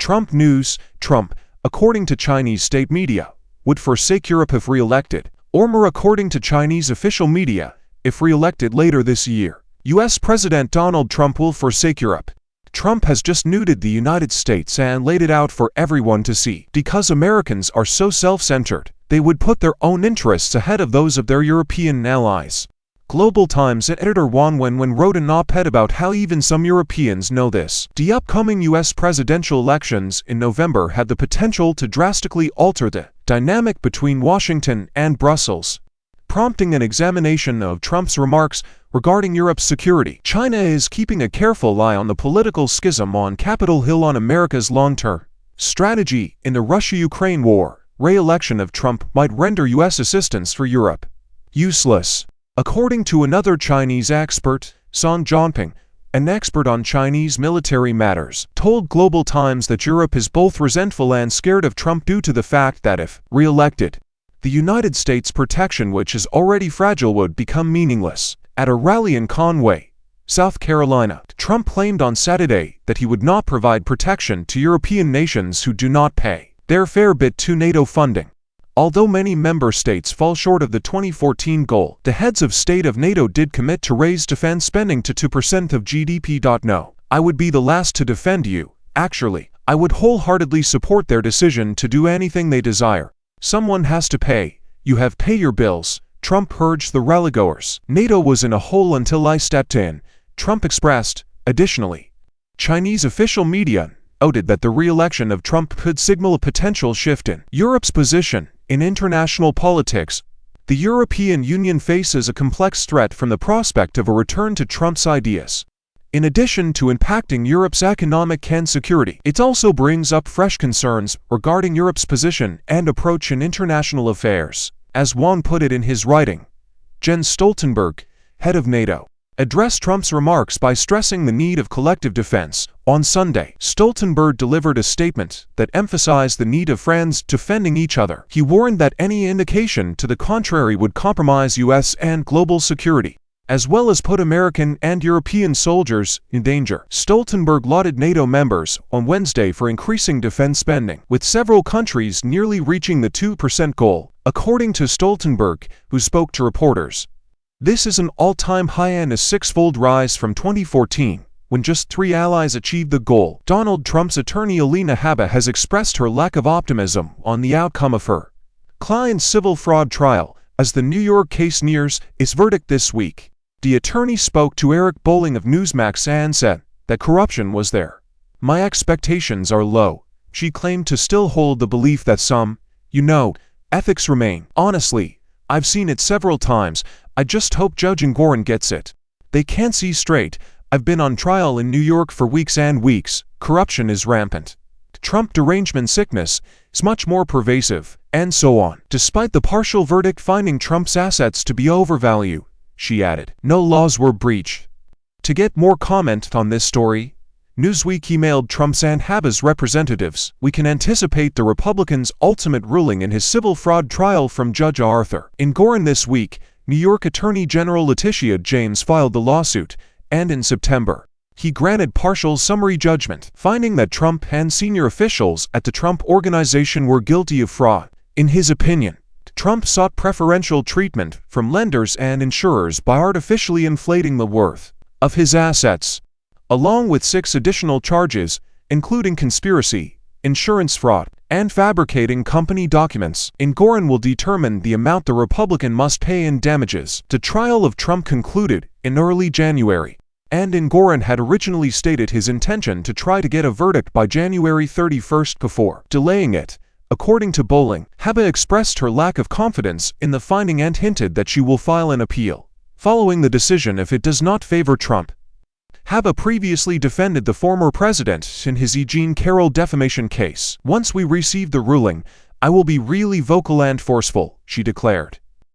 Trump news. Trump, according to Chinese state media, would forsake Europe if re-elected, or more according to Chinese official media, if re-elected later this year. U.S. President Donald Trump will forsake Europe. Trump has just nuded the United States and laid it out for everyone to see. Because Americans are so self-centered, they would put their own interests ahead of those of their European allies. Global Times editor Wang Wenwen wrote an op-ed about how even some Europeans know this. The upcoming U.S. presidential elections in November had the potential to drastically alter the dynamic between Washington and Brussels, prompting an examination of Trump's remarks regarding Europe's security. China is keeping a careful eye on the political schism on Capitol Hill on America's long-term strategy in the Russia-Ukraine war. Re-election of Trump might render U.S. assistance for Europe useless. According to another Chinese expert, Song Jianping, an expert on Chinese military matters, told Global Times that Europe is both resentful and scared of Trump due to the fact that if re-elected, the United States' protection, which is already fragile, would become meaningless. At a rally in Conway, South Carolina, Trump claimed on Saturday that he would not provide protection to European nations who do not pay their fair bit to NATO funding. Although many member states fall short of the 2014 goal, the heads of state of NATO did commit to raise defense spending to 2% of GDP. No, I would be the last to defend you. Actually, I would wholeheartedly support their decision to do anything they desire. Someone has to pay. You have pay your bills. Trump urged the rallygoers. NATO was in a hole until I stepped in, Trump expressed. Additionally, Chinese official media noted that the re-election of Trump could signal a potential shift in Europe's position in international politics. The European Union faces a complex threat from the prospect of a return to Trump's ideas. In addition to impacting Europe's economic and security, it also brings up fresh concerns regarding Europe's position and approach in international affairs. As Wang put it in his writing, Jens Stoltenberg, head of NATO, addressed Trump's remarks by stressing the need of collective defense. On Sunday, Stoltenberg delivered a statement that emphasized the need of friends defending each other. He warned that any indication to the contrary would compromise U.S. and global security, as well as put American and European soldiers in danger. Stoltenberg lauded NATO members on Wednesday for increasing defense spending, with several countries nearly reaching the 2% goal, according to Stoltenberg, who spoke to reporters. This is an all-time high and a six-fold rise from 2014, when just 3 allies achieved the goal. Donald Trump's attorney Alina Habba has expressed her lack of optimism on the outcome of her client's civil fraud trial, as the New York case nears its verdict this week. The attorney spoke to Eric Bolling of Newsmax and said that corruption was there. My expectations are low. She claimed to still hold the belief that some, ethics remain. Honestly, I've seen it several times. I just hope Judge Engoron gets it. They can't see straight. I've been on trial in New York for weeks and weeks. Corruption is rampant. Trump derangement sickness is much more pervasive, and so on. Despite the partial verdict finding Trump's assets to be overvalued, she added, no laws were breached. To get more comment on this story, Newsweek emailed Trump's and Habba's representatives. We can anticipate the Republicans' ultimate ruling in his civil fraud trial from Judge Arthur Engoron this week. New York Attorney General Letitia James filed the lawsuit, and in September, he granted partial summary judgment, finding that Trump and senior officials at the Trump Organization were guilty of fraud. In his opinion, Trump sought preferential treatment from lenders and insurers by artificially inflating the worth of his assets, along with 6 additional charges, including conspiracy, insurance fraud, and fabricating company documents. Engoron will determine the amount the Republican must pay in damages. The trial of Trump concluded in early January, and Engoron had originally stated his intention to try to get a verdict by January 31st before delaying it. According to Bolling, Habba expressed her lack of confidence in the finding and hinted that she will file an appeal following the decision if it does not favor Trump. Habba previously defended the former president in his E. Jean Carroll defamation case. Once we receive the ruling, I will be really vocal and forceful, she declared.